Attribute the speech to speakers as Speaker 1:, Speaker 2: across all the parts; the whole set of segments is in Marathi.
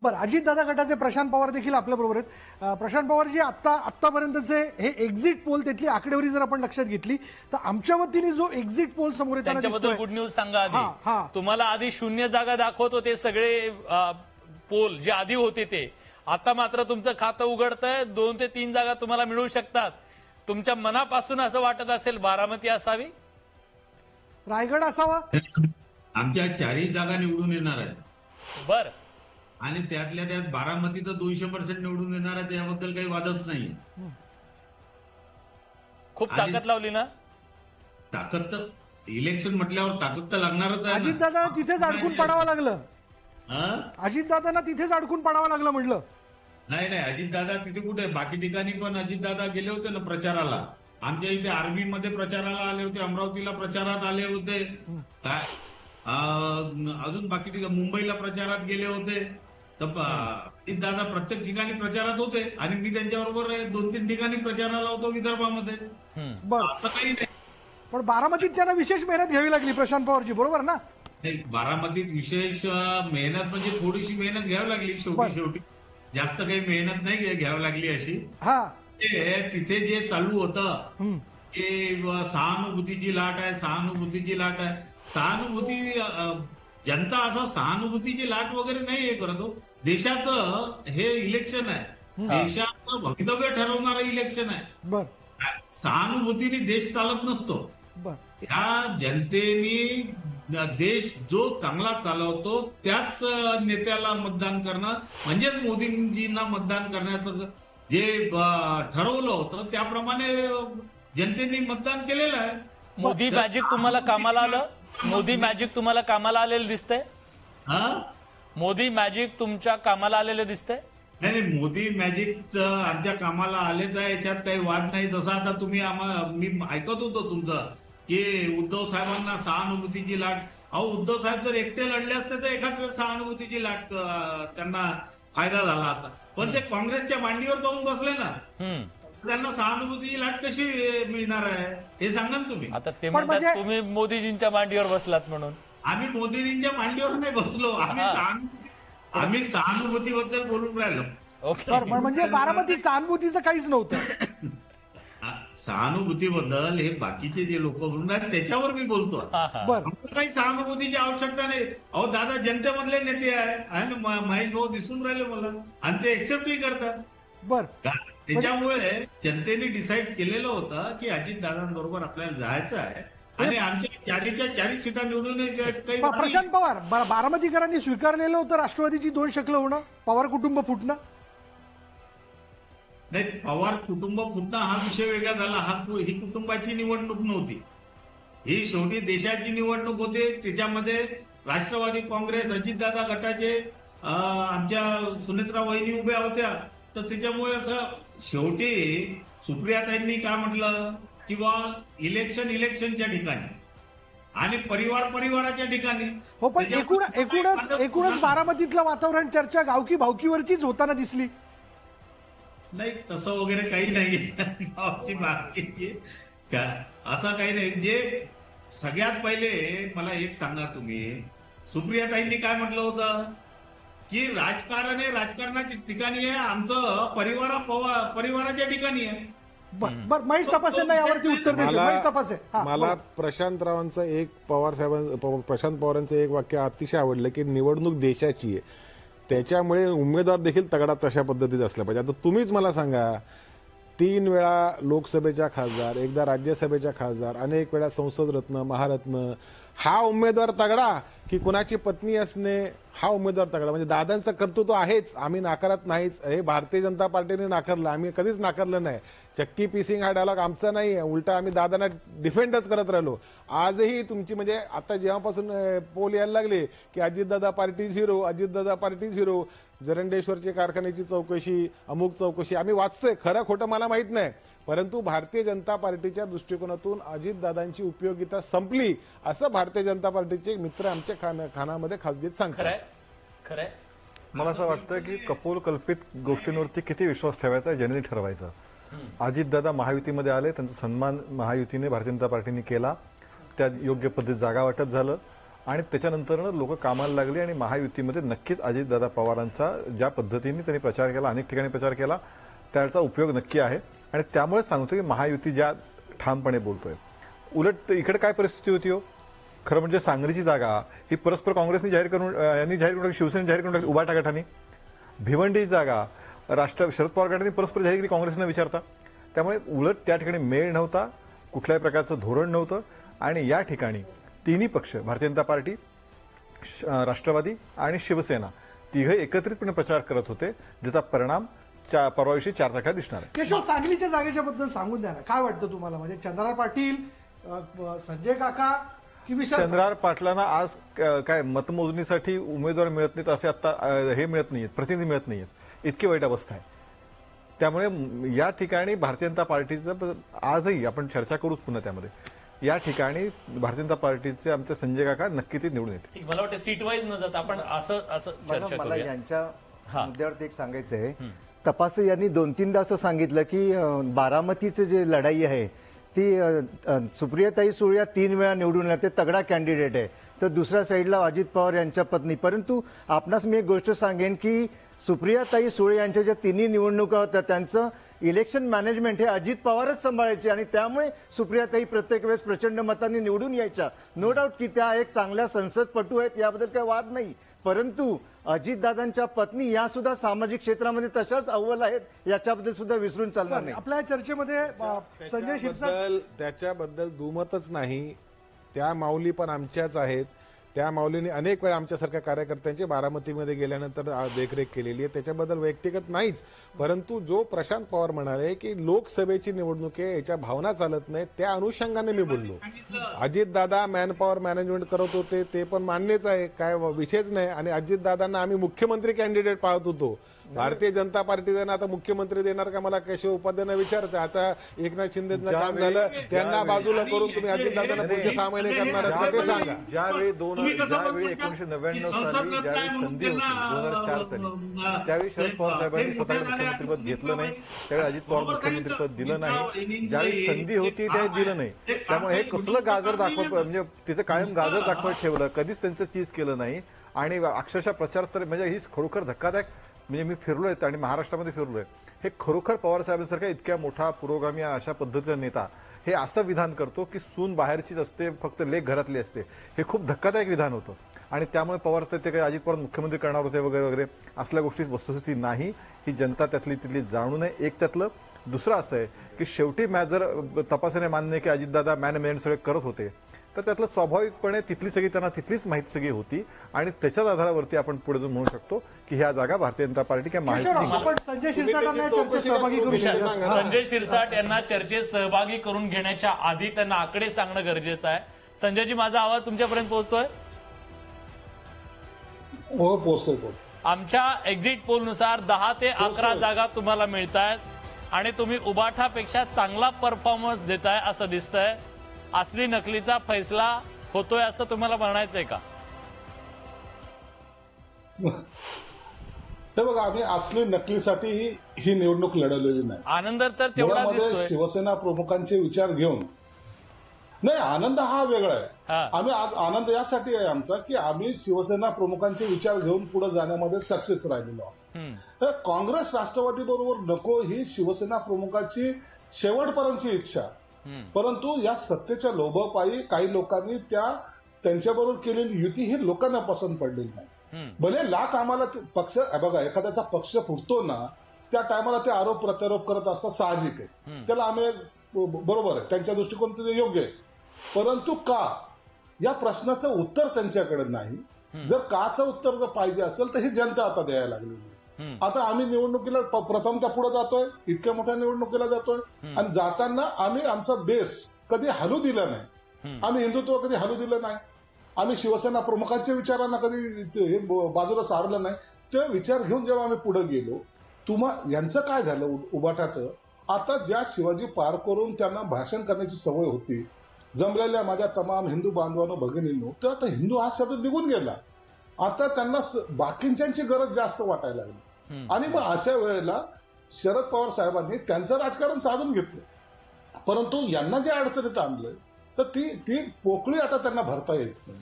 Speaker 1: बरं, अजितदादा गटाचे प्रशांत पवार देखील आपल्या बरोबर आहेत. प्रशांत पवारजी, आतापर्यंतचे हे एक्झिट पोल त्यातली आकडेवारी जर आपण लक्षात घेतली तर आमच्या वतीने जो एक्झिट पोल समोर येताना
Speaker 2: त्याच्याबद्दल गुड न्यूज सांगा आधी. तुम्हाला आधी 0 जागा दाखवत होते सगळे पोल जे आधी होते ते. आता मात्र तुमचं खातं उघडतंय, 2 ते 3 जागा तुम्हाला मिळू शकतात. तुमच्या मनापासून असं वाटत असेल बारामती असावी,
Speaker 1: रायगड असावा?
Speaker 3: आमच्या 4ही जागा निवडून येणार आहेत.
Speaker 2: बर,
Speaker 3: आणि त्यातल्या त्यात बारामती तर 200% निवडून येणार आहे, त्याबद्दल काही वादच नाही.
Speaker 2: खूप ताकद लावली ना.
Speaker 3: ताकद तर इलेक्शन म्हटल्यावर ताकद तर लागणारच आहे.
Speaker 1: अजितदादा तिथेच अडकून पडावं लागलं. अजितदादांना तिथेच अडकून पडावं लागलं म्हटलं.
Speaker 3: नाही, अजितदादा तिथे कुठे, बाकी ठिकाणी पण अजितदादा गेले होते ना प्रचाराला. आमच्या इथे आर्मी मध्ये प्रचाराला आले होते, अमरावतीला प्रचारात आले होते, अजून बाकी ठिकाणी मुंबईला प्रचारात गेले होते. तर अजितदादा प्रत्येक ठिकाणी प्रचारात होते आणि मी त्यांच्याबरोबर 2-3 ठिकाणी प्रचाराला होतो विदर्भामध्ये. असं काही नाही.
Speaker 1: पण बारामतीत त्यांना विशेष मेहनत घ्यावी लागली प्रशांत पवारजी, बरोबर ना?
Speaker 3: नाही, बारामतीत विशेष मेहनत म्हणजे थोडीशी मेहनत घ्यावी लागली. शेवटी जास्त काही मेहनत नाही घ्यावी लागली अशी. तिथे जे चालू होतं की सहानुभूतीची लाट आहे, सहानुभूतीची लाट आहे. सहानुभूती जनता असं सहानुभूतीची लाट वगैरे नाही हे करत. देशाचं हे इलेक्शन आहे, देशाचं भवितव्य ठरवणारं इलेक्शन आहे. सहानुभूतीने देश चालत नसतो. ह्या जनतेने देश जो चांगला चालवतो त्याच नेत्याला मतदान करणं म्हणजेच मोदींजींना मतदान करण्याचं जे ठरवलं होतं त्याप्रमाणे जनतेने मतदान केलेलं आहे.
Speaker 2: मोदी मॅजिक तुम्हाला कामाला आलं? मोदी मॅजिक तुम्हाला कामाला आलेलं दिसतंय? मोदी मॅजिक तुमच्या कामाला आलेलं दिसतंय?
Speaker 3: नाही, मोदी मॅजिक आमच्या कामाला आलेच आहे, याच्यात काही वाद नाही. जसं आता तुम्ही मी ऐकत होतो तुमचं की उद्धव साहेबांना सहानुभूतीची लाट. उद्धव साहेब जर एकटे लढले असते तर एखाद वेळेस सहानुभूतीची लाट त्यांना फायदा झाला असता. पण ते काँग्रेसच्या मांडीवर जाऊन बसले ना, त्यांना सहानुभूतीची लाट कशी मिळणार आहे हे सांगा ना तुम्ही.
Speaker 2: आता ते म्हणतात तुम्ही मोदीजींच्या मांडीवर बसलात म्हणून.
Speaker 3: आम्ही मोदीजींच्या मांडीवर नाही बसलो, आम्ही सहानुभूतीबद्दल बोलून राहिलो.
Speaker 1: म्हणजे बारामतीत सहानुभूतीचं काहीच नव्हतं.
Speaker 3: सहानुभूतीबद्दल हे बाकीचे जे लोक बोलून आहेत त्याच्यावर मी बोलतो. काही सहानुभूतीची आवश्यकता नाही. दादा जनतेमधले नेते आहे, महेश भाऊ दिसून राहिले मला, आणि ते एक्सेप्टही करतात. त्याच्यामुळे जनतेने डिसाईड केलेलं होतं की अजितदादांबरोबर आपल्याला जायचं आहे आणि आमच्या 4च्या 4 सीटा निवडून काही.
Speaker 1: प्रशांत पवार, बारामतीकरांनी स्वीकारलेलं होतं राष्ट्रवादीची 2 शकलं होणं, पवार कुटुंब फुटणं.
Speaker 3: नाही, पवार कुटुंब फुटणं हा विषय वेगळा झाला. ही कुटुंबाची निवडणूक नव्हती, ही शेवटी देशाची निवडणूक होती. त्याच्यामध्ये राष्ट्रवादी काँग्रेस, अजितदादा गटाचे आमच्या सुनेत्रा वहिनी उभ्या होत्या. तर त्याच्यामुळे असं शेवटी सुप्रियाताईंनी काय म्हटलं किंवा इलेक्शनच्या ठिकाणी आणि परिवाराच्या ठिकाणी.
Speaker 1: हो, पण एकूणच बारामतीतलं वातावरण, चर्चा गावकी भावकीवरचीच होताना दिसली.
Speaker 3: नाही, तसं वगैरे काही नाही. गावची भावकी असं काही नाही. जे सगळ्यात पहिले मला एक सांगा तुम्ही, सुप्रियाताईंनी काय म्हटलं होतं की राजकारण हे राजकारणाच्या ठिकाणी आहे, आमचं परिवाराच्या ठिकाणी आहे.
Speaker 1: बर, महेश तपासेंना यावरती उत्तर द्यायचं. महेश तपासे,
Speaker 4: मला प्रशांत पवारांचं एक वाक्य अतिशय आवडलं की निवडणूक देशाची आहे, त्याच्यामुळे उमेदवार देखील तगडा तशा पद्धतीचा असला पाहिजे. आता तुम्हीच मला सांगा, 3 वेळा लोकसभेच्या खासदार, एकदा राज्यसभेच्या खासदार, अनेक वेळा संसद रत्न, महारत्न, हा उमेदवार तगडा की कुणाची पत्नी असणे हा उमेदवार तगडा? म्हणजे दादांचं कर्तृत्व आहेच, आम्ही नाकारत नाहीच. हे भारतीय जनता पार्टीने नाकारलं, आम्ही कधीच नाकारलं नाही. चक्की पीसिंग हा डायलॉग आमचा नाही आहे, उलटा आम्ही दादांना डिफेंडच करत राहिलो. आजही तुमची म्हणजे आता जेव्हापासून पोल यायला लागले की अजितदादा पार्टी 0, अजितदादा पार्टी 0, जरंडेश्वरची कारखान्याची चौकशी, अमुक चौकशी आम्ही वाचतोय. खरं खोटं मला माहित नाही, परंतु भारतीय जनता पार्टीच्या दृष्टिकोनातून अजितदादांची उपयोगिता संपली असं भारतीय जनता पार्टीचे मित्र आमच्या खानामध्ये खासगीत सांगतात.
Speaker 2: खरंय.
Speaker 5: मला असं वाटतं की कपोल कल्पित गोष्टींवरती किती विश्वास ठेवायचा जनतेने ठरवायचं. अजितदादा महायुतीमध्ये आले, त्यांचा सन्मान महायुतीने भारतीय जनता पार्टीने केला, त्या योग्य पद्धतीत जागा वाटप झालं आणि त्याच्यानंतर लोक कामाला लागली आणि महायुतीमध्ये नक्कीच अजितदादा पवारांचा ज्या पद्धतीने त्यांनी प्रचार केला, अनेक ठिकाणी प्रचार केला, त्याचा उपयोग नक्की आहे. आणि त्यामुळे सांगतो की महायुती ज्या ठामपणे बोलतोय. उलट इकडे काय परिस्थिती होती हो, खरं म्हणजे सांगलीची जागा ही परस्पर काँग्रेसने जाहीर करून, यांनी जाहीर करून, शिवसेनेने जाहीर करून टाकली उभाटा गटाने. भिवंडी जागा शरद पवार गटाने परस्पर जाहीर केली काँग्रेसने विचारता. त्यामुळे उलट त्या ठिकाणी मेळ नव्हता, कुठल्याही प्रकारचं धोरण नव्हतं. आणि या ठिकाणी तिन्ही पक्ष, भारतीय जनता पार्टी, राष्ट्रवादी आणि शिवसेना, तिघे एकत्रितपणे प्रचार करत होते, ज्याचा परिणाम परवा दिवशी 4 तारखेला दिसणार आहे.
Speaker 1: केशव, सांगलीच्या जागेच्या बद्दल सांगून द्या ना, काय वाटतं तुम्हाला? म्हणजे चंद्रराव पाटील, संजय काका की विशाल?
Speaker 5: चंद्रराव पाटलांना आज काय मतमोजणीसाठी उमेदवार मिळत नाहीत, असे आता हे मिळत नाहीत, प्रतिनिधी मिळत नाहीत, इतकी वाईट अवस्था आहे. त्यामुळे या ठिकाणी भारतीय जनता पार्टीचं आजही आपण चर्चा करूच पुन्हा त्यामध्ये. या ठिकाणी भारतीय जनता पार्टीचे आमचे संजय काका नक्की ते निवडून येते.
Speaker 2: मला वाटतं सीट वाईज न जाता आपण असं चर्चा
Speaker 6: मला
Speaker 2: करूया.
Speaker 6: यांच्या मुद्द्यावरती एक सांगायचं आहे. तपास यांनी 2-3दा असं सांगितलं की बारामतीचं जे लढाई आहे ती सुप्रियाताई सुळे 3 वेळा निवडून आल्या, ते तगडा कॅन्डिडेट आहे. तर दुसऱ्या साईडला अजित पवार यांच्या पत्नी. परंतु आपणास मी एक गोष्ट सांगेन की सुप्रियाताई सुळे यांच्या ज्या तिन्ही निवडणुका होत्या त्यांचं इलेक्शन मॅनेजमेंट हे अजित पवारच सांभाळायचे आणि त्यामुळे सुप्रियाताई प्रत्येक वेळेस प्रचंड मतांनी निवडून यायच्या. नो डाऊट की त्या एक चांगल्या संसदपटू आहेत, याबद्दल काही वाद नाही. परंतु अजितदादांच्या पत्नी या सुद्धा सामाजिक क्षेत्रामध्ये तशाच अव्वल आहेत, याच्याबद्दल सुद्धा विसरून चालणार नाही.
Speaker 1: आपल्या चर्चेमध्ये संजय शिरसाट,
Speaker 4: त्याच्याबद्दल दुमतच नाही. त्या माऊली पण आमच्याच आहेत. त्या माऊलीने अनेक वेळा आमच्यासारख्या कार्यकर्त्यांची बारामतीमध्ये गेल्यानंतर देखरेख केलेली आहे, त्याच्याबद्दल व्यक्तिगत नाहीच. परंतु जो प्रशांत पवार म्हणाले की लोकसभेची निवडणूक आहे, याच्या भावना चालत नाही, त्या अनुषंगाने मी बोललो. अजितदादा मॅनपॉवर मॅनेजमेंट करत होते, ते पण मान्यच आहे, काय विषयच नाही. आणि अजितदादांना आम्ही मुख्यमंत्री कॅन्डिडेट पाहत होतो. भारतीय जनता पार्टीनं आता मुख्यमंत्री देणार का, मला केशव उपाध्यायांना विचारायचं. आता एकनाथ शिंदेचं काम झालं, त्यांना बाजूला करून तुम्ही अजितदादांना पुढचे 6 महिने करणार आहात ते सांगा.
Speaker 5: ज्यावेळी 1999 साली ज्यावेळी संधी होती, 2004 साली, त्यावेळी शरद पवार साहेबांनी स्वतःला मुख्यमंत्रीपद घेतलं नाही, त्यावेळी अजित पवार मुख्यमंत्रीपद दिलं नाही. ज्यावेळी संधी होती त्यावेळी दिलं नाही. त्यामुळे हे कसलं गाजर दाखवत, म्हणजे तिथे कायम गाजर दाखवत ठेवलं, कधीच त्यांचं चीज केलं नाही. आणि अक्षरशः प्रचार तर म्हणजे हीच खरोखर धक्कादायक. म्हणजे मी फिरलोय आणि महाराष्ट्रामध्ये फिरलोय, हे खरोखर पवार साहेबांसारखा इतक्या मोठा पुरोगामी अशा पद्धतीचा नेता हे असं विधान करतो की सून बाहेरचीच असते, फक्त लेक घरातली असते. हे खूप धक्कादायक विधान होतं. आणि त्यामुळे पवार ते काही अजित पवार मुख्यमंत्री करणार होते वगैरे वगैरे असल्या गोष्टी वस्तुस्थिती नाही. ही जनता तिथली जाणू नये. एक त्यातलं. दुसरं असं आहे की शेवटी जर तपासाने मान्य की अजितदादा मॅनेजमेंट सगळे करत होते, तर त्यातलं स्वाभाविकपणे तिथली सगळी त्यांना तिथलीच माहिती सगळी होती. आणि त्याच्याच आधारावरती आपण पुढे जाऊन म्हणू शकतो की ह्या जागा भारतीय जनता पार्टी किंवा माहिती.
Speaker 1: संजय शिरसाटांना चर्चेत सहभागी करून
Speaker 2: संजय शिरसाट यांना चर्चेत सहभागी करून घेण्याच्या आधी त्यांना आकडे सांगणं गरजेचं आहे. संजयजी, माझा आवाज तुमच्यापर्यंत पोहोचतोय?
Speaker 7: हो, पोहोचतोय.
Speaker 2: आमच्या एक्झिट पोलनुसार 10 ते 11 जागा तुम्हाला मिळत आहेत आणि तुम्ही उबाठापेक्षा चांगला परफॉर्मन्स देताय असं दिसतंय. असली नकलीचा फैसला होतोय असं तुम्हाला म्हणायचंय का?
Speaker 7: ते बघा, आम्ही असली नकलीसाठी ही निवडणूक लढवलेली नाही.
Speaker 2: आनंद तर तेवढा दिसतोय.
Speaker 7: शिवसेना प्रमुखांचे विचार घेऊन नाही, आनंद हा वेगळा आहे. आम्ही आज आनंद यासाठी आहे आमचा की आम्ही शिवसेना प्रमुखांचे विचार घेऊन पुढे जाण्यामध्ये सक्सेस राहिलेलो आहोत. काँग्रेस राष्ट्रवादी बरोबर नको ही शिवसेना प्रमुखांची शेवटपर्यंतची इच्छा. परंतु या सत्तेच्या लोभापायी काही लोकांनी त्यांच्याबरोबर केलेली युती ही लोकांना पसंत पडलेली नाही. भले लाख आम्हाला पक्ष बघा, एखाद्याचा पक्ष फुटतो ना, त्या टायमाला ते आरोप प्रत्यारोप करत असतात, साहजिक आहे. त्याला आम्ही बरोबर आहे, त्यांच्या दृष्टिकोन योग्य आहे. परंतु का, या प्रश्नाचं उत्तर त्यांच्याकडे नाही. जर काचं उत्तर जर पाहिजे असेल तर ही जनता आता द्यायला लागलेली. आता आम्ही निवडणुकीला प्रथम त्या पुढे जातोय, इतक्या मोठ्या निवडणुकीला जातोय आणि जाताना आम्ही आमचा बेस कधी हलू दिला नाही. आम्ही हिंदुत्व कधी हलू दिलं नाही. आम्ही शिवसेना प्रमुखांच्या विचारांना कधी बाजूला सारलं नाही. ते विचार घेऊन जेव्हा आम्ही पुढे गेलो, यांचं काय झालं उबाठाचं, आता ज्या शिवाजी पार करून त्यांना भाषण करण्याची सवय होती, जमलेल्या माझ्या तमाम हिंदू बांधवांनो भगिनींनो, तर आता हिंदू हा शब्द निघून गेला. आता त्यांना बाकीच्यांची गरज जास्त वाटायला लागली. आणि मग अशा वेळेला शरद पवार साहेबांनी त्यांचं राजकारण साधून घेतलं. परंतु यांना जे अडचणीत आणलं तर ती पोकळी आता त्यांना भरता येत नाही.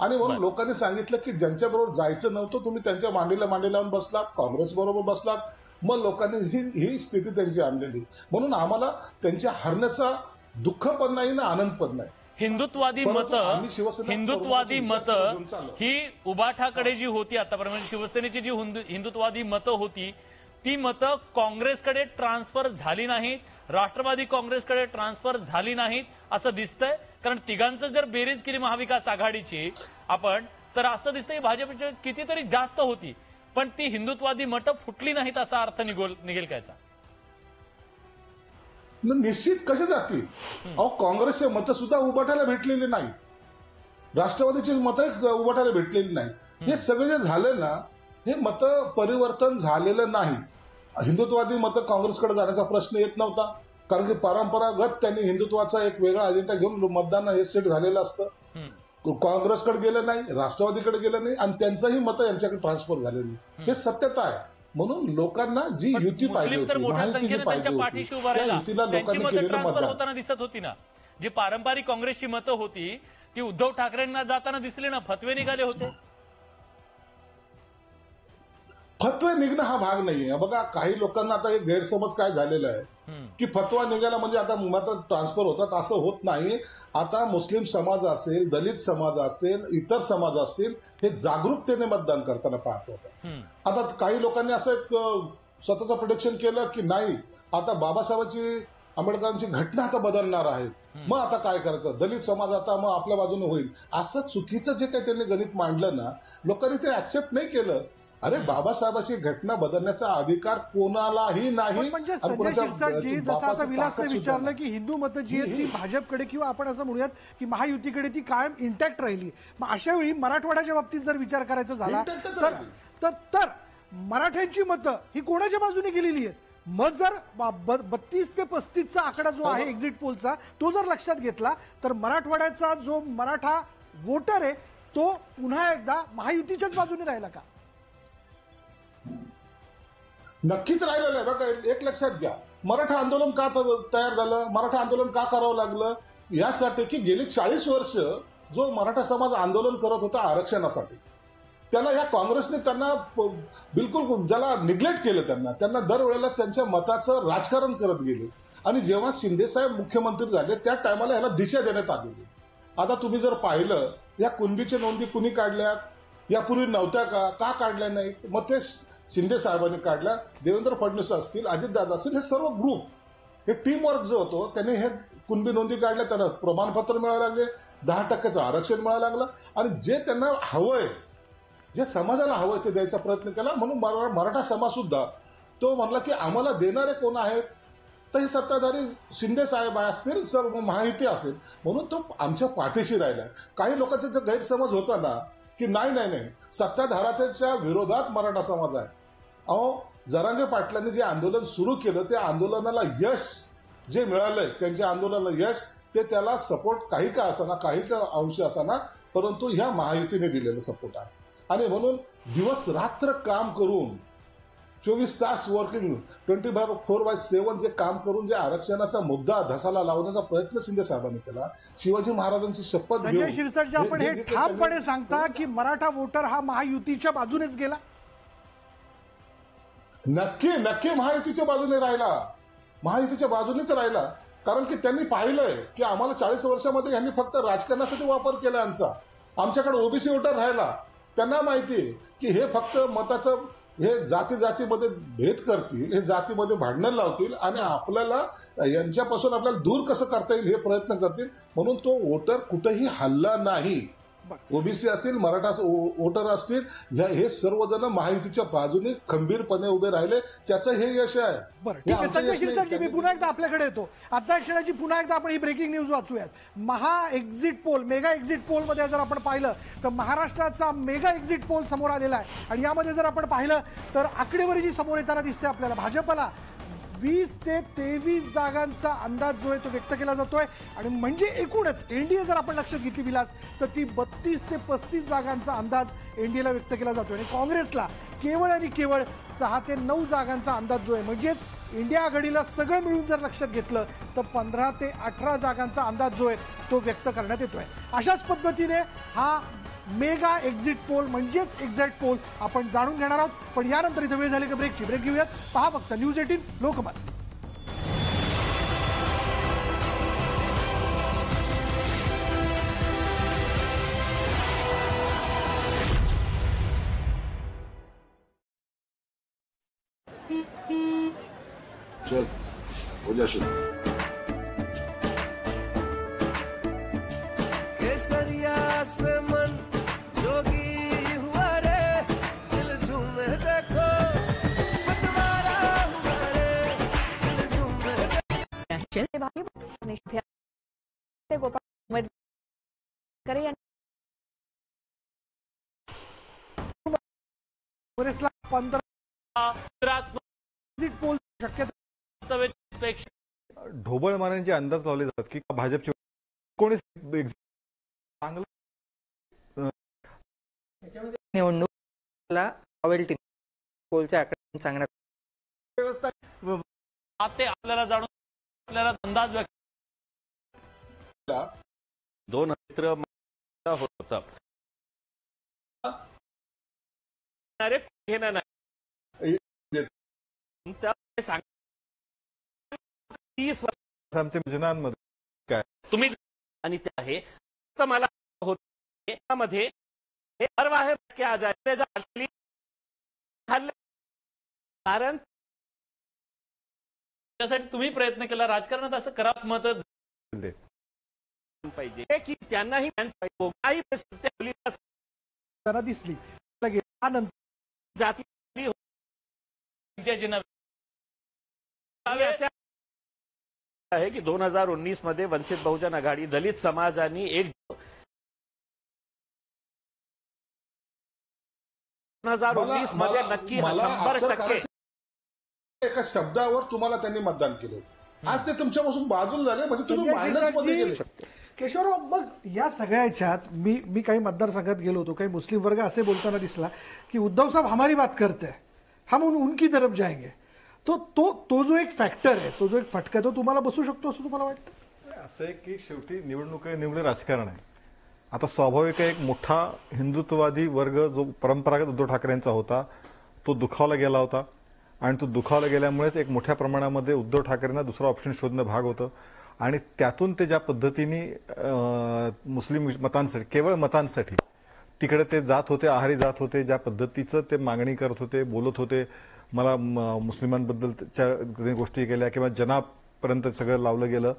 Speaker 7: आणि म्हणून लोकांनी सांगितलं की ज्यांच्याबरोबर जायचं नव्हतं तुम्ही त्यांच्या मांडीला मांडी लावून बसलात, काँग्रेस बरोबर बसलात, मग लोकांनी ही स्थिती त्यांची आणलेली. म्हणून आम्हाला त्यांच्या हरण्याचा दुःख पण नाही ना आनंद पण नाही.
Speaker 2: हिंदुत्वादी मतं ही उबाठाकडे जी होती आतापर्यंत, शिवसेनेची जी हिंदुत्वादी मतं होती ती मतं काँग्रेसकडे ट्रान्सफर झाली नाहीत, राष्ट्रवादी काँग्रेसकडे ट्रान्सफर झाली नाहीत असं दिसतंय. कारण तिघांचं जर बेरीज केली महाविकास आघाडीची आपण, तर असं दिसतंय भाजपची कितीतरी जास्त होती, पण ती हिंदुत्वादी मतं फुटली नाहीत असा अर्थ निघेल कायचा?
Speaker 7: निश्चित कसे जातील? अहो काँग्रेसचे मतं सुद्धा उभाटायला भेटलेली नाही, राष्ट्रवादीची मतं उभाटायला भेटलेली नाही. हे सगळे जे झाले ना, हे मतं परिवर्तन झालेलं नाही. हिंदुत्वादी मतं काँग्रेसकडे जाण्याचा प्रश्न येत नव्हता, कारण की परंपरागत त्यांनी हिंदुत्वाचा एक वेगळा अजेंडा घेऊन मतदान हे सेट झालेलं असतं. काँग्रेसकडे गेलं नाही, राष्ट्रवादीकडे गेलं नाही, आणि त्यांचंही मतं यांच्याकडे ट्रान्सफर झालेली, हे सत्यता आहे. म्हणून लोकांना जी युती पाहिजे होती,
Speaker 2: त्यांच्या पाठीशी उभा राहिला, त्यांची मतं ट्रान्सफर होताना दिसत होती ना. जी पारंपरिक काँग्रेसची मतं होती ती उद्धव ठाकरेंना जाताना दिसली ना, फतवे निघाले होते.
Speaker 7: फतवे निघणं हा भाग नाहीये. बघा काही लोकांना आता एक गैरसमज काय झालेला आहे की फतवा निघाला म्हणजे आता मतं ट्रान्सफर होतात, असं होत नाही. आता मुस्लिम समाज असेल, दलित समाज असेल, इतर समाज असतील, हे जागरूकतेने मतदान करताना पाहत होतं. आता काही लोकांनी असं एक स्वतःचं प्रिडिक्शन केलं की नाही, आता बाबासाहेबांची आंबेडकरांची घटना आता बदलणार आहे, मग आता काय करायचं, दलित समाज आता मग आपल्या बाजूने होईल. असं चुकीचं जे काही त्यांनी गणित मांडलं ना, लोकांनी ते ऍक्सेप्ट नाही केलं. अरे बाबासाहेबांची घटना बदलण्याचा अधिकार कोणालाही नाही.
Speaker 1: म्हणजे संजय शिरसाटजी, जसं आता विलासने विचारलं की हिंदू मतं जी आहेत ती भाजपकडे किंवा आपण असं म्हणूयात की महायुतीकडे ती कायम इंटॅक्ट राहिली, मग अशा वेळी मराठवाड्याच्या बाबतीत जर विचार करायचा झाला तर मराठ्यांची मतं ही कोणाच्या बाजूने गेलेली आहेत? मग जर 32 ते 35चा आकडा जो आहे एक्झिट पोलचा, तो जर लक्षात घेतला तर मराठवाड्याचा जो मराठा वोटर आहे तो पुन्हा एकदा महायुतीच्याच बाजूने राहिला का?
Speaker 7: नक्कीच राहिलेलं आहे. बघा एक लक्षात घ्या, मराठा आंदोलन का तयार झालं, मराठा आंदोलन का करावं लागलं, यासाठी की गेली 40 वर्ष जो मराठा समाज आंदोलन करत होता आरक्षणासाठी, त्याला या काँग्रेसने त्यांना बिलकुल ज्याला निग्लेक्ट केलं, त्यांना दरवेळेला त्यांच्या मताचं राजकारण करत गेले. आणि जेव्हा शिंदेसाहेब मुख्यमंत्री झाले त्या टायमाला याला दिशा देण्यात आलेली. आता तुम्ही जर पाहिलं, या कुणबीच्या नोंदी कुणी काढल्या, यापूर्वी नव्हत्या का काढल्या नाही, मग ते शिंदे साहेबांनी काढल्या. देवेंद्र फडणवीस असतील, अजितदादा असतील, हे सर्व ग्रुप, हे टीम वर्क जो होतो, त्यांनी हे कुणबी नोंदी काढल्या, त्यांना प्रमाणपत्र मिळायला लागले, 10% आरक्षण मिळायला लागलं, आणि जे त्यांना हवंय, जे समाजाला हवंय ते द्यायचा प्रयत्न केला. म्हणून मराठा समाज सुद्धा तो म्हणला की आम्हाला देणारे कोण आहेत, तर हे सत्ताधारी शिंदे साहेब असतील, सर्व महायुती असेल, म्हणून तो आमच्या पाठीशी राहिला. काही लोकांचा जो गैरसमज होता ना की नाही सत्ताधाऱ्याच्या विरोधात मराठा समाज आहे. अहो जरांगे पाटलांनी जे आंदोलन सुरू केलं, त्या आंदोलनाला यश जे मिळालंय, त्यांच्या आंदोलनाला यश, ते त्याला सपोर्ट काही का असाना, काही का अंश असाना, परंतु ह्या महायुतीने दिलेलं सपोर्ट आहे. आणि म्हणून दिवस रात्र काम करून, 24 तास वर्किंग, 24/7 जे काम करून जे आरक्षणाचा मुद्दा धसाला लावण्याचा प्रयत्न शिंदे साहेबांनी केला. शिवाजी महाराजांची शपथ घेऊन.
Speaker 1: संजय शिरसाटजी, आपण हे ठामपणे सांगता की मराठा वोटर हा महायुतीच्या बाजूनेच गेला?
Speaker 7: नक्की महायुतीच्या बाजूने राहिला, महायुतीच्या बाजूनेच राहिला. कारण की त्यांनी पाहिलंय की आम्हाला 40 वर्षामध्ये यांनी फक्त राजकारणासाठी वापर केला आमच्याकडे ओबीसी वोटर राहिला. त्यांना माहितीये की हे फक्त मताचं, हे जातीमध्ये भेद करतील, हे जातीमध्ये भांडणं लावतील, आणि आपल्याला यांच्यापासून आपल्याला दूर कसं करता येईल हे प्रयत्न करतील. म्हणून तो वोटर कुठेही हल्ला नाही. ओबीसी असतील, मराठा वोटर असतील, हे सर्वजण महायुतीच्या बाजूने खंबीरपणे उभे राहिले, त्याचं हे यश आहे.
Speaker 1: बरं, ठीक आहे संजय शिरसाटजी, मी पुन्हा एकदा आपल्याकडे येतो. आता क्षणाची पुन्हा एकदा आपण ही ब्रेकिंग न्यूज वाचूयात. मेगा एक्झिट पोल मध्ये जर आपण पाहिलं तर महाराष्ट्राचा मेगा एक्झिट पोल समोर आलेला आहे, आणि यामध्ये जर आपण पाहिलं तर आकडेवारी जी समोर येताना दिसते आपल्याला, भाजपला 20 ते 23 जागांचा अंदाज जो आहे तो व्यक्त केला जातोय. आणि म्हणजे एकूणच एनडीए जर आपण लक्षात घेतली विलास, तर ती 32 ते 35 जागांचा अंदाज एनडीएला व्यक्त केला जातोय. आणि काँग्रेसला केवळ आणि केवळ 6 ते 9 जागांचा अंदाज जो आहे, म्हणजेच इंडिया आघाडीला सगळं मिळून जर लक्षात घेतलं तर 15 ते 18 जागांचा अंदाज जो आहे तो व्यक्त करण्यात येतोय. अशाच पद्धतीने हा मेगा एक्झिट पोल म्हणजेच एक्झॅक्ट पोल आपण जाणून घेणार आहोत. पण यानंतर इथे वेळ झाली का ब्रेकची. ब्रेक घेऊयात. पहा फक्त न्यूज 18 लोकमत.
Speaker 8: चल हो जा शुरू.
Speaker 9: केसरिया से मन जोगी हुआ रे, दिल झूमे देखो पतवारा हुआ रे, दिल झूमे
Speaker 10: ते गोपाळ उमेदवार यांनी
Speaker 1: 15 एक्झिट पोल शक्यता
Speaker 5: ढोबळ मानांचे अंदाज लावले जातात की भाजपचे कोणी चांगलं
Speaker 11: निवडणुकीला नॉवेल्टी पोलच्या आकडे सांगण्यात
Speaker 2: ते आपल्याला जाणून आपल्याला अंदाज व्यक्त
Speaker 12: दोन मित्र होता घेणार नाही सांग 30
Speaker 5: आमच्या योजनांमध्ये काय
Speaker 12: तुम्ही आणि ते आहे तर मला होते त्यामध्ये हे सर्व आहे की आज कारण
Speaker 2: त्यासाठी तुम्ही प्रयत्न केला. राजकारणात असं खराब मत
Speaker 12: पाहिजे की त्यांनाही काही
Speaker 1: त्यांना दिसली
Speaker 12: जाती आहे की 2019 मध्ये वंचित बहुजन आघाडी दलित समाजानी 2019 मध्ये नक्की 100%
Speaker 7: एका शब्दावर तुम्हाला त्यांनी मतदान केलं. आज ते तुमच्यापासून बाजूला झाले म्हणजे तुम्ही मायनस मध्ये गेले.
Speaker 1: केशवराव, मग या सगळ्या ह्याच्यात मी काही मतदारसंघात गेलो होतो. काही मुस्लिम वर्ग असे बोलताना दिसला की उद्धव साहेब हमारी बात करते हैं, हम उनकी तरफ जाएंगे. तो जो एक फॅक्टर आहे, तो जो एक फटका, तो तुम्हाला बसू शकतो असं तुम्हाला वाटतं?
Speaker 5: असं आहे की शेवटी निवडणूक राजकारण आहे. आता स्वाभाविक एक मोठा हिंदुत्ववादी वर्ग जो परंपरागत उद्धव ठाकरेंचा होता तो दुखावला गेला होता आणि तो दुखावला गेल्यामुळेच एक मोठ्या प्रमाणामध्ये उद्धव ठाकरेंना दुसरा ऑप्शन शोधणं भाग होतं. आणि त्यातून ते ज्या पद्धतीने मुस्लिम मतांसाठी, केवळ मतांसाठी तिकडे ते जात होते, आहारी जात होते, ज्या पद्धतीचं ते मागणी करत होते, बोलत होते, मला मुस्लिमांबद्दलच्या गोष्टी केल्या किंवा जनापर्यंत सगळं लावलं गेलं,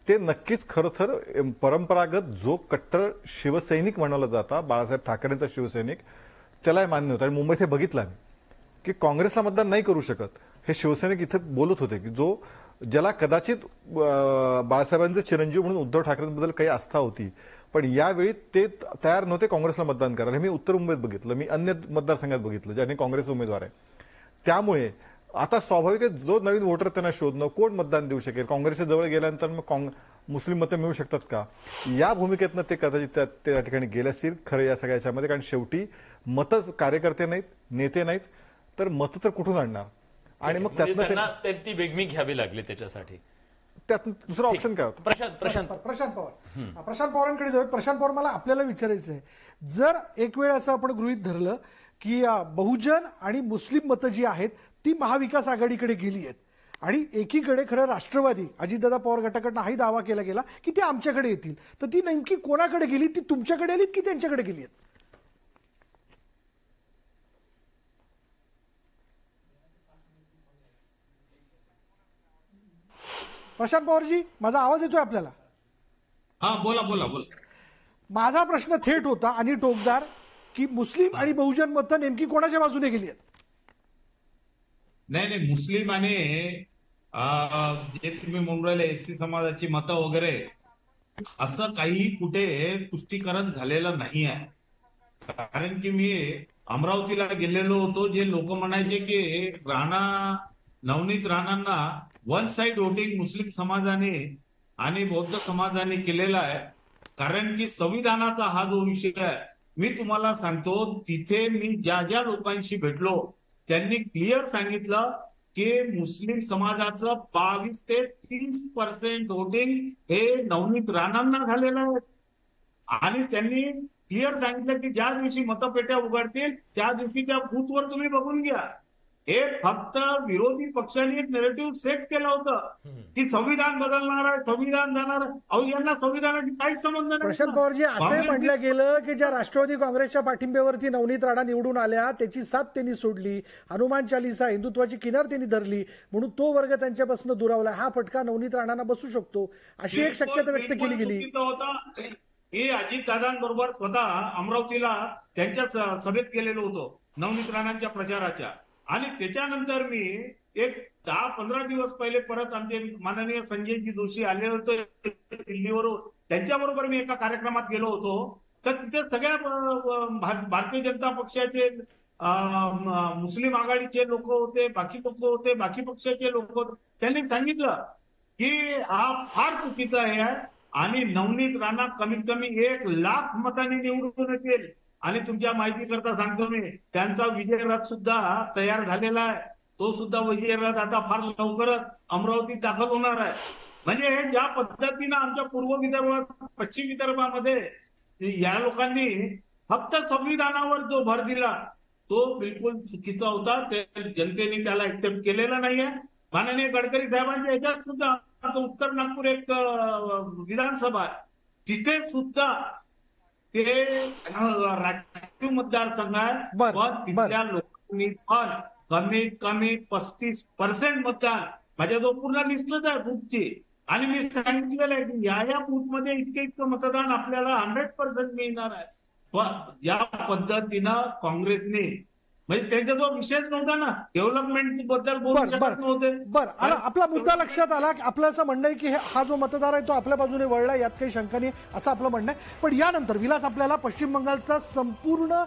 Speaker 5: ते नक्कीच खरं तर परंपरागत जो कट्टर शिवसैनिक म्हणवला जाता, बाळासाहेब ठाकरेंचा शिवसैनिक, त्यालाही मान्य होतं. आणि मुंबईत हे बघितलं आम्ही की काँग्रेसला मतदान नाही करू शकत हे शिवसैनिक इथे बोलत होते की जो ज्याला कदाचित बाळासाहेबांचे चिरंजीव म्हणून उद्धव ठाकरेंबद्दल काही आस्था होती, पण यावेळी ते तयार नव्हते काँग्रेसला मतदान करायला. मी उत्तर मुंबईत बघितलं, मी अन्य मतदारसंघात बघितलं ज्याने काँग्रेस उमेदवार आहे. त्यामुळे आता स्वाभाविक आहे जो नवीन वोटर त्यांना शोधणं, कोण मतदान देऊ शकेल, काँग्रेसच्या जवळ गेल्यानंतर मग मुस्लिम मतं मिळू शकतात का, या भूमिकेतनं ते कदाचित त्या ठिकाणी गेले असतील खरं या सगळ्याच्यामध्ये. कारण शेवटी मतं कार्यकर्ते नाहीत, नेते नाहीत, तर मतं तर कुठून आणणार. आणि मग
Speaker 2: त्यातनं ती बेगमी घ्यावी लागली. त्याच्यासाठी
Speaker 5: त्यात दुसरा ऑप्शन काय होतं?
Speaker 1: प्रशांत पवारांकडे जाऊयात. प्रशांत पवार, मला आपल्याला विचारायचं आहे, जर एक वेळ असं आपण गृहीत धरलं की बहुजन आणि मुस्लिम मतं जी आहेत ती महाविकास आघाडीकडे गेली आहेत आणि एकीकडे खरं राष्ट्रवादी अजितदादा पवार गटाकडनं हाही दावा केला गेला की ते आमच्याकडे येतील, तर ती नेमकी कोणाकडे गेली? ती तुमच्याकडे आलीत की त्यांच्याकडे गेली आहेत? प्रशांत पवारजी, माझा आवाज येतोय आपल्याला?
Speaker 3: हा, बोला बोला बोला.
Speaker 1: माझा प्रश्न थेट होता आणि टोकदार की मुस्लिम आणि बहुजन मतं नेमकी कोणाच्या बाजूने गेली आहेत?
Speaker 3: नाही, मुस्लिम आणि जे तुम्ही म्हणून राहिले एससी समाजाची मतं वगैरे असं काही कुठे पुष्टीकरण झालेलं नाही आहे. कारण की मी अमरावतीला गेलेलो होतो, जे लोक म्हणायचे की नवनीत राणांना वन साइड वोटिंग मुस्लिम समाजाने आणि बौद्ध समाजाने केलेला आहे. कारण की संविधानाचा हा जो विषय आहे, मी तुम्हाला सांगतो, तिथे मी ज्या ज्या लोकांशी भेटलो त्यांनी क्लिअर सांगितलं की मुस्लिम समाजाचं 22 ते 30% वोटिंग हे नवनीत राणांना झालेलं आहे. आणि त्यांनी क्लिअर सांगितलं की ज्या दिवशी मतपेट्या उघडतील त्या दिवशी त्या बूथवर तुम्ही बघून घ्या. हे फक्त विरोधी पक्षांनी एक नेरेटिव्ह सेट केलं होतं की संविधान बदलणार आहे, संविधान जाणार आहे. अहो, यांना संविधानाशी काहीच संबंध नाही.
Speaker 1: प्रशांत पवारजी, असं म्हटलं गेलं की ज्या राष्ट्रवादी काँग्रेसच्या पाठिंब्यावरती नवनीत राणा निवडून आल्या त्याची साथ त्यांनी सोडली, हनुमान चालिसा हिंदुत्वाची किनार त्यांनी धरली, म्हणून तो वर्ग त्यांच्यापासून दुरावला. हा फटका नवनीत राणांना बसू शकतो अशी एक शक्यता व्यक्त केली गेली.
Speaker 3: हे अजितदादांबरोबर स्वतः अमरावतीला त्यांच्या सभेत गेलेलो होतो नवनीत राणांच्या प्रचाराच्या. आणि त्याच्यानंतर मी एक 10-15 दिवस पहिले परत आमचे माननीय संजयजी जोशी आले होते दिल्लीवरून, त्यांच्याबरोबर मी एका कार्यक्रमात गेलो होतो. तर तिथे सगळ्या भारतीय जनता पक्षाचे, मुस्लिम आघाडीचे लोक होते, बाकी लोक होते, बाकी पक्षाचे लोक होते. त्यांनी सांगितलं की हा फार चुकीचा आहे आणि नवनीत राणा कमीत कमी 1,00,000 मतांनी निवडून येतील. आणि तुमच्या माहिती करता सांगतो मी, त्यांचा विजय रथ सुद्धा तयार झालेला आहे. तो सुद्धा विजय रथ आता फार लवकरच अमरावतीत दाखल होणार आहे. म्हणजे ज्या पद्धतीनं आमच्या पूर्व विदर्भात, पश्चिम विदर्भामध्ये या लोकांनी फक्त संविधानावर जो भर दिला तो बिलकुल चुकीचा होता. ते जनतेने त्याला एक्सेप्ट केलेला नाहीये. माननीय गडकरी साहेबांच्या याच्यात सुद्धा आमचं उत्तर नागपूर एक विधानसभा आहे, तिथे सुद्धा ते राखीव मतदारसंघ आहे, पण तिथल्या लोकांनी पण कमीत कमी 35% मतदान माझ्याजवळ पूर्ण लिस्टच आहे बूथची. आणि मी सांगितलेलं आहे की या बूथमध्ये इतकं मतदान आपल्याला 100% मिळणार आहे. पण या पद्धतीनं काँग्रेसने, म्हणजे त्याचा जो विषयच नव्हता ना, डेव्हलपमेंट बद्दल बोलू शकत नव्हते.
Speaker 1: बरं, आपला मुद्दा लक्षात आला. आपलं असं म्हणणं आहे की हा जो मतदार आहे तो आपल्या बाजूने वळला, यात काही शंका नाही असं आपलं म्हणणं आहे. पण यानंतर विलास आपल्याला पश्चिम बंगालचा संपूर्ण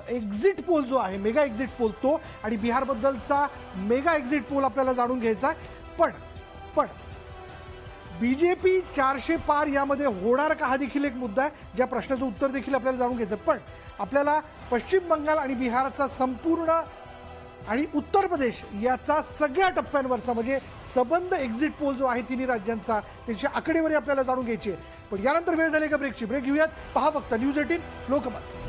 Speaker 1: एक्झिट पोल जो आहे, मेगा एक्झिट पोल, तो आणि बिहार बद्दलचा मेगा एक्झिट पोल आपल्याला जाणून घ्यायचा आहे. पण बीजेपी 400 पार यामध्ये होणार का, हा देखील एक मुद्दा आहे. ज्या प्रश्नाचं उत्तर देखील आपल्याला जाणून घ्यायचं. पण आपल्याला पश्चिम बंगाल आणि बिहारचा संपूर्ण आणि उत्तर प्रदेश याचा सगळ्या टप्प्यांवरचा म्हणजे सबंध एक्झिट पोल जो आहे तिन्ही राज्यांचा, त्याची आकडेवारी आपल्याला जाणून घ्यायची आहे. पण यानंतर वेळ झाली का ब्रेकची. ब्रेक घेऊयात. पहा फक्त न्यूज 18 लोकमत.